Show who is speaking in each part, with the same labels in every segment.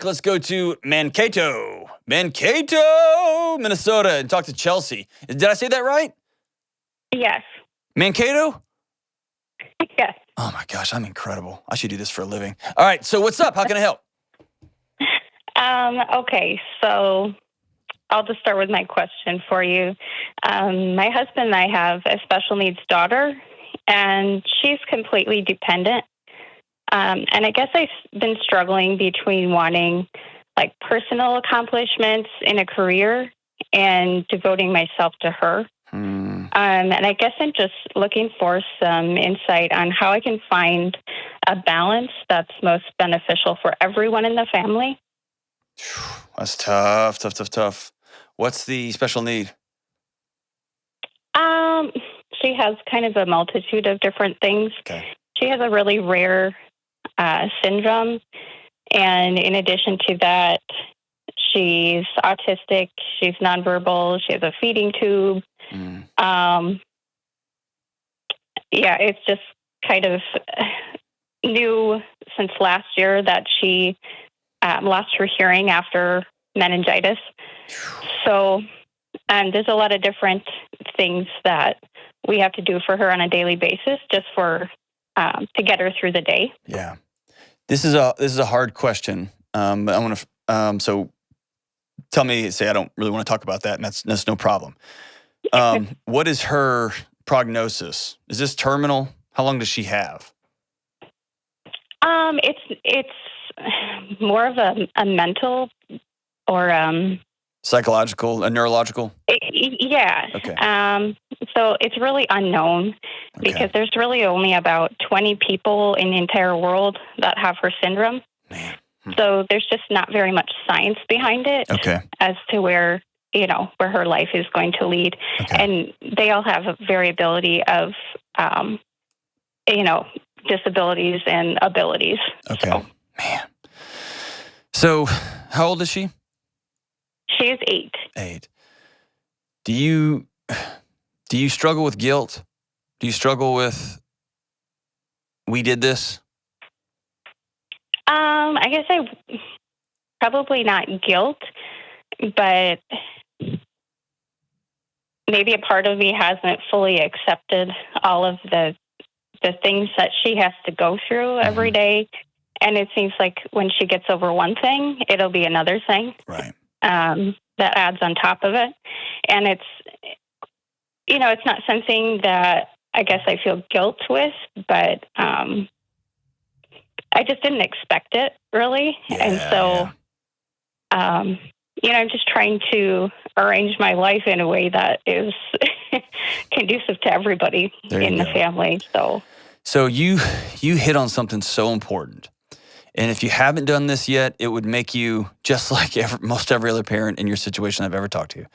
Speaker 1: Let's go to Mankato, Minnesota, and talk to Chelsea. Did I say that right?
Speaker 2: Yes.
Speaker 1: Mankato?
Speaker 2: Yes.
Speaker 1: Oh my gosh, I'm incredible. I should do this for a living. All right, so what's up? How can I help?
Speaker 2: Okay, so I'll just start with my question for you. My husband and I have a special needs daughter, and she's completely dependent. And I guess I've been struggling between wanting like personal accomplishments in a career and devoting myself to her. And I guess I'm just looking for some insight on how I can find a balance that's most beneficial for everyone in the family.
Speaker 1: That's tough. What's the special need?
Speaker 2: She has kind of a multitude of different things.
Speaker 1: Okay.
Speaker 2: She has a really rare syndrome. And in addition to that, she's autistic, she's nonverbal, she has a feeding tube. It's just kind of new since last year that she lost her hearing after meningitis. So there's a lot of different things that we have to do for her on a daily basis just for to get her through the day.
Speaker 1: Yeah. This is a hard question. But I want to so tell me, say I don't really want to talk about that, and that's no problem. What is her prognosis? Is this terminal? How long does she have?
Speaker 2: It's more of a mental or
Speaker 1: psychological, a neurological?
Speaker 2: Yeah. Okay. So it's really unknown because there's really only about 20 people in the entire world that have her syndrome.
Speaker 1: Man.
Speaker 2: So there's just not very much science behind it as to where her life is going to lead. And they all have a variability of, disabilities and abilities.
Speaker 1: Okay. So. Man. So how old is she?
Speaker 2: She is 8.
Speaker 1: 8. Do you struggle with guilt? Do you struggle with, we did this?
Speaker 2: I guess probably not guilt, but maybe a part of me hasn't fully accepted all of the things that she has to go through every day. And it seems like when she gets over one thing, it'll be another thing.
Speaker 1: Right.
Speaker 2: That adds on top of it. And it's not something that I guess I feel guilt with, but I just didn't expect it, really. And so, I'm just trying to arrange my life in a way that is conducive to everybody in the family. So
Speaker 1: you hit on something so important. And if you haven't done this yet, it would make you just like most every other parent in your situation I've ever talked to.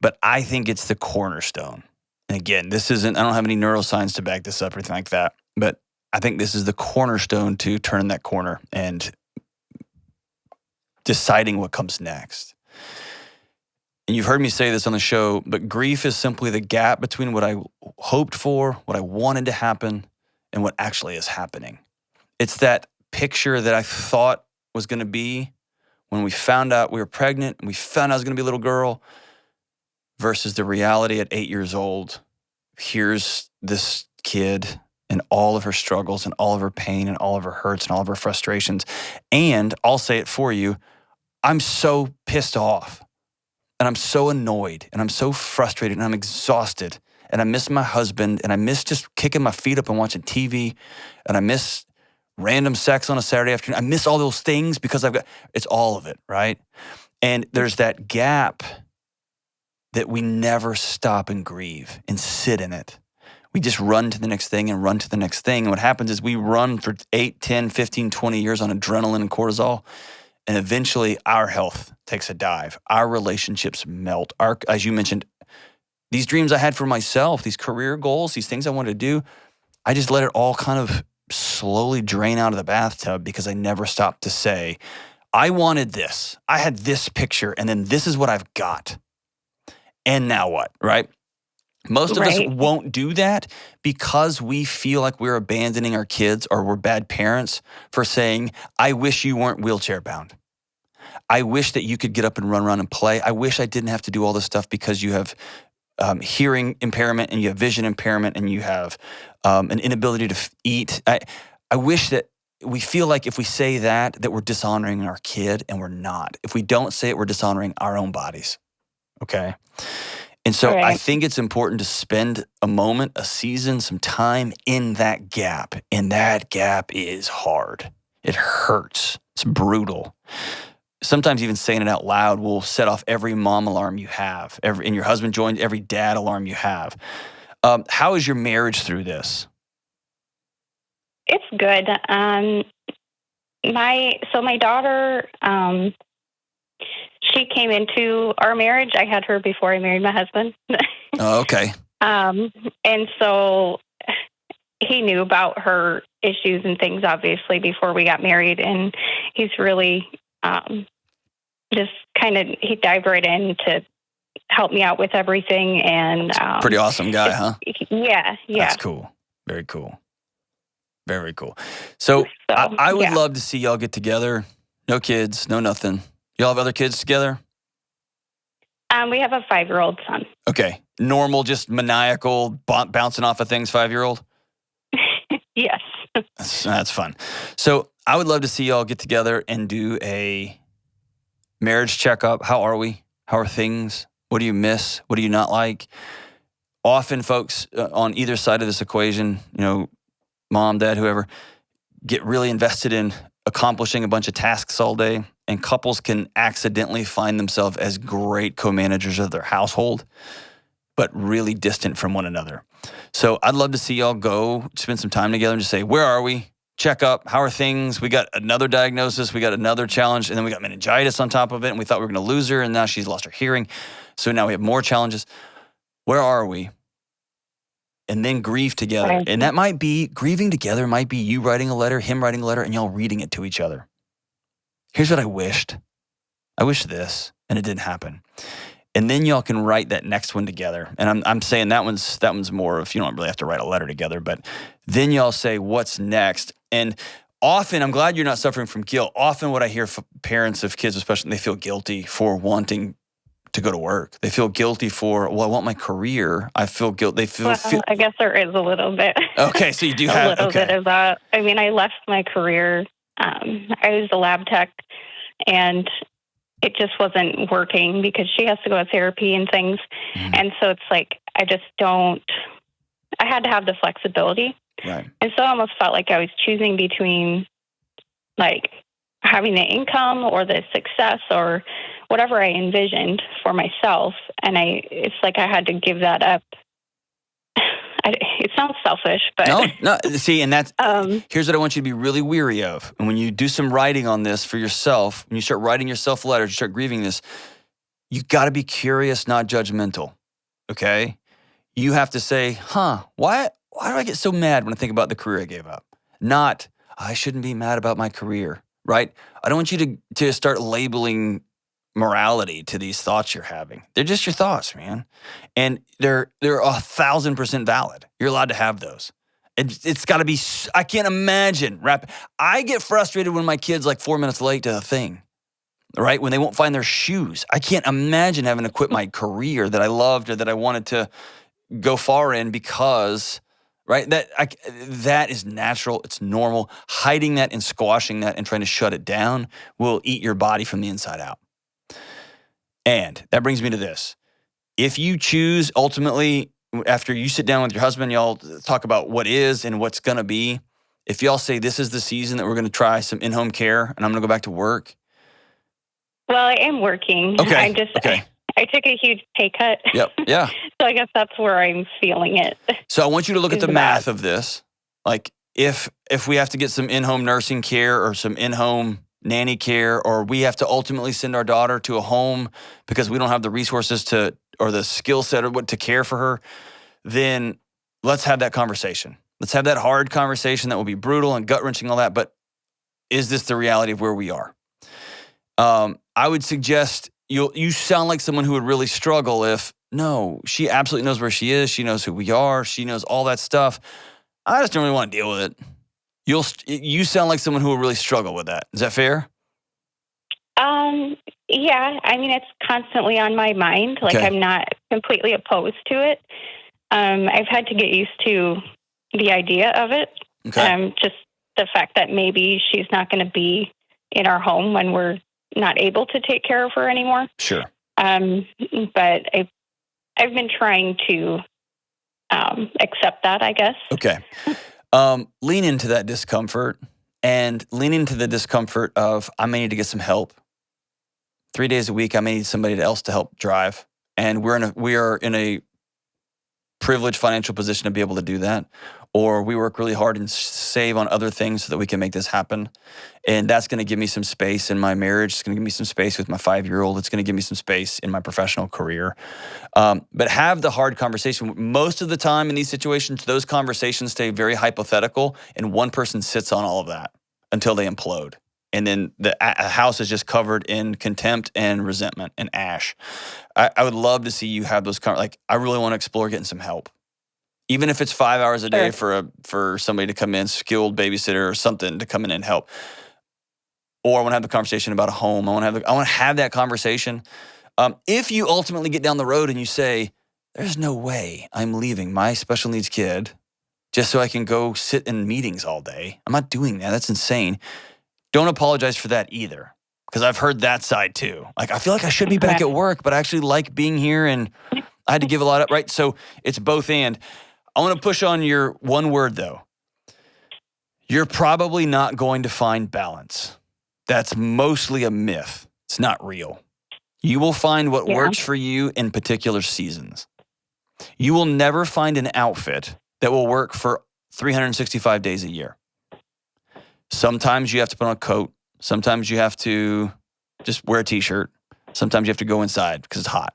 Speaker 1: But I think it's the cornerstone. And again, I don't have any neuroscience to back this up or anything like that, but I think this is the cornerstone to turning that corner and deciding what comes next. And you've heard me say this on the show, but grief is simply the gap between what I hoped for, what I wanted to happen, and what actually is happening. It's that picture that I thought was going to be when we found out we were pregnant and we found out I was going to be a little girl versus the reality at 8 years old. Here's this kid and all of her struggles and all of her pain and all of her hurts and all of her frustrations. And I'll say it for you, I'm so pissed off and I'm so annoyed and I'm so frustrated and I'm exhausted and I miss my husband and I miss just kicking my feet up and watching TV and I miss random sex on a Saturday afternoon. I miss all those things because it's all of it, right? And there's that gap that we never stop and grieve and sit in it. We just run to the next thing and run to the next thing. And what happens is we run for 8, 10, 15, 20 years on adrenaline and cortisol. And eventually our health takes a dive. Our relationships melt. As you mentioned, these dreams I had for myself, these career goals, these things I wanted to do, I just let it all kind of slowly drain out of the bathtub because I never stopped to say, I wanted this. I had this picture, and then this is what I've got. And now what, right? Most of us
Speaker 2: Right.
Speaker 1: won't do that because we feel like we're abandoning our kids or we're bad parents for saying, I wish you weren't wheelchair bound. I wish that you could get up and run around and play. I wish I didn't have to do all this stuff because you have hearing impairment and you have vision impairment and you have an inability to eat. I wish that we feel like if we say that we're dishonoring our kid, and we're not. If we don't say it, we're dishonoring our own bodies. Okay. And so I
Speaker 2: Right.
Speaker 1: think it's important to spend a moment, a season, some time in that gap. And that gap is hard. It hurts. It's brutal. Sometimes even saying it out loud will set off every mom alarm you have, and your husband joined every dad alarm you have. How is your marriage through this?
Speaker 2: It's good. My daughter, she came into our marriage. I had her before I married my husband.
Speaker 1: Oh, okay.
Speaker 2: And so he knew about her issues and things, obviously, before we got married. And he's really just he dived right in to help me out with everything. And
Speaker 1: Pretty awesome guy, huh?
Speaker 2: Yeah.
Speaker 1: That's cool. Very cool. Very cool. So I would love to see y'all get together. No kids, no nothing. Y'all have other kids together?
Speaker 2: We have a 5-year-old son.
Speaker 1: Okay. Normal, just maniacal, bouncing off of things 5-year-old?
Speaker 2: Yes.
Speaker 1: That's fun. So I would love to see y'all get together and do a marriage checkup. How are we? How are things? What do you miss? What do you not like? Often folks on either side of this equation, mom, dad, whoever, get really invested in accomplishing a bunch of tasks all day, and couples can accidentally find themselves as great co-managers of their household, but really distant from one another. So I'd love to see y'all go spend some time together and just say, where are we? Check up. How are things? We got another diagnosis. We got another challenge. And then we got meningitis on top of it. And we thought we were going to lose her. And now she's lost her hearing. So now we have more challenges. Where are we? And then grieve together.
Speaker 2: Right.
Speaker 1: And that might be, grieving together might be you writing a letter, him writing a letter, and y'all reading it to each other. Here's what I wished. I wish this, and it didn't happen. And then y'all can write that next one together. And I'm saying that one's more of, you don't really have to write a letter together, but then y'all say, what's next? And often, I'm glad you're not suffering from guilt. Often what I hear from parents of kids, especially, they feel guilty for wanting to go to work. They feel guilty for, I want my career. I feel guilt. They feel.
Speaker 2: I guess there is a little bit.
Speaker 1: Okay, so you do have
Speaker 2: a little bit of that. I mean, I left my career. I was a lab tech, and it just wasn't working because she has to go to therapy and things. Mm-hmm. And so it's like, I had to have the flexibility.
Speaker 1: Right.
Speaker 2: And so I almost felt like I was choosing between like having the income or the success or whatever I envisioned for myself. And it's like I had to give that up. It sounds selfish, but
Speaker 1: no. See, and that's here's what I want you to be really weary of. And when you do some writing on this for yourself, when you start writing yourself letters, you start grieving this, you got to be curious, not judgmental. Okay, you have to say, why do I get so mad when I think about the career I gave up? Not, I shouldn't be mad about my career, right? I don't want you to start labeling morality to these thoughts you're having. They're just your thoughts, man. And they're 1,000% valid. You're allowed to have those. It's got to be, I can't imagine. I get frustrated when my kid's like 4 minutes late to a thing, right? When they won't find their shoes. I can't imagine having to quit my career that I loved or that I wanted to go far in because, right? That is natural. It's normal. Hiding that and squashing that and trying to shut it down will eat your body from the inside out. And that brings me to this. If you choose ultimately, after you sit down with your husband, y'all talk about what is and what's going to be. If y'all say this is the season that we're going to try some in-home care and I'm going to go back to work.
Speaker 2: Well, I am working.
Speaker 1: Okay.
Speaker 2: I took a huge pay cut.
Speaker 1: Yep. Yeah.
Speaker 2: So I guess that's where I'm feeling it.
Speaker 1: So I want you to look at the math of this. Like if we have to get some in-home nursing care or some in-home nanny care, or we have to ultimately send our daughter to a home because we don't have the resources or the skill set or what to care for her, then let's have that conversation. Let's have that hard conversation that will be brutal and gut-wrenching, all that. But is this the reality of where we are? I would suggest you sound like someone who would really struggle if No, she absolutely knows where she is. She knows who we are. She knows all that stuff. I just don't really want to deal with it. You sound like someone who will really struggle with that. Is that fair?
Speaker 2: Yeah, I mean, it's constantly on my mind. Like,
Speaker 1: Okay.
Speaker 2: I'm not completely opposed to it. I've had to get used to the idea of it.
Speaker 1: Okay.
Speaker 2: Just the fact that maybe she's not going to be in our home when we're not able to take care of her anymore.
Speaker 1: Sure.
Speaker 2: But I've been trying to accept that, I guess.
Speaker 1: Okay. Lean into that discomfort and lean into the discomfort of, I may need to get some help. 3 days a week, I may need somebody else to help drive. And we are in a privileged financial position to be able to do that. Or we work really hard and save on other things so that we can make this happen. And that's going to give me some space in my marriage. It's going to give me some space with my 5-year-old. It's going to give me some space in my professional career. But have the hard conversation. Most of the time in these situations, those conversations stay very hypothetical, and one person sits on all of that until they implode. And then the house is just covered in contempt and resentment and ash. I would love to see you have those I really want to explore getting some help. Even if it's 5 hours a day for somebody to come in, skilled babysitter or something to come in and help. Or I want to have the conversation about a home. I want to have that conversation. If you ultimately get down the road and you say, there's no way I'm leaving my special needs kid just so I can go sit in meetings all day. I'm not doing that. That's insane. Don't apologize for that either, because I've heard that side too. Like, I feel like I should be back at work, but I actually like being here and I had to give a lot up, right? So it's both and. I want to push on your one word though. You're probably not going to find balance. That's mostly a myth. It's not real. You will find what works for you in particular seasons. You will never find an outfit that will work for 365 days a year. Sometimes you have to put on a coat. Sometimes you have to just wear a t-shirt. Sometimes you have to go inside because it's hot.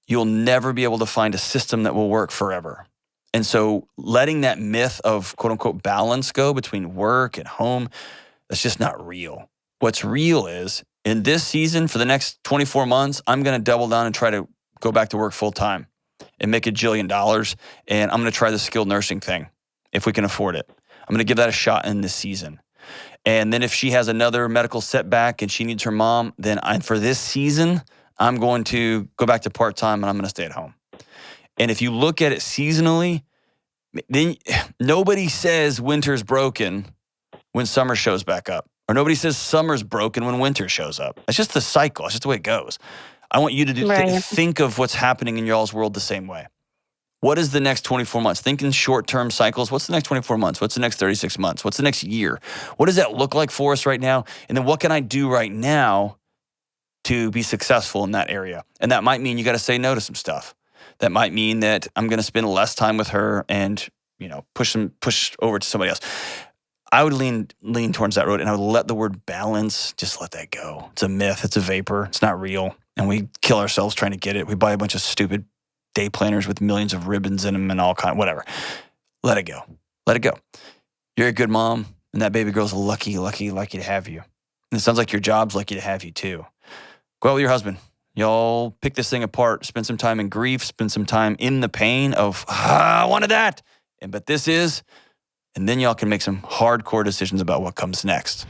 Speaker 1: You'll never be able to find a system that will work forever. And so letting that myth of quote unquote balance go between work and home, that's just not real. What's real is in this season for the next 24 months, I'm going to double down and try to go back to work full time and make $1 jillion. And I'm going to try the skilled nursing thing if we can afford it. I'm going to give that a shot in this season. And then if she has another medical setback and she needs her mom, then for this season, I'm going to go back to part-time and I'm going to stay at home. And if you look at it seasonally, then nobody says winter's broken when summer shows back up. Or nobody says summer's broken when winter shows up. It's just the cycle. It's just the way it goes. I want you to think of what's happening in y'all's world the same way. What is the next 24 months? Think in short-term cycles. What's the next 24 months? What's the next 36 months? What's the next year? What does that look like for us right now? And then what can I do right now to be successful in that area? And that might mean you got to say no to some stuff. That might mean that I'm going to spend less time with her and, push over to somebody else. I would lean towards that road, and I would let the word balance, just let that go. It's a myth. It's a vapor. It's not real. And we kill ourselves trying to get it. We buy a bunch of stupid day planners with millions of ribbons in them and all kind, whatever. Let it go. Let it go. You're a good mom, and that baby girl's lucky to have you. And it sounds like your job's lucky to have you too. Go out with your husband. Y'all pick this thing apart. Spend some time in grief. Spend some time in the pain of, I wanted that. But this is, and then y'all can make some hardcore decisions about what comes next.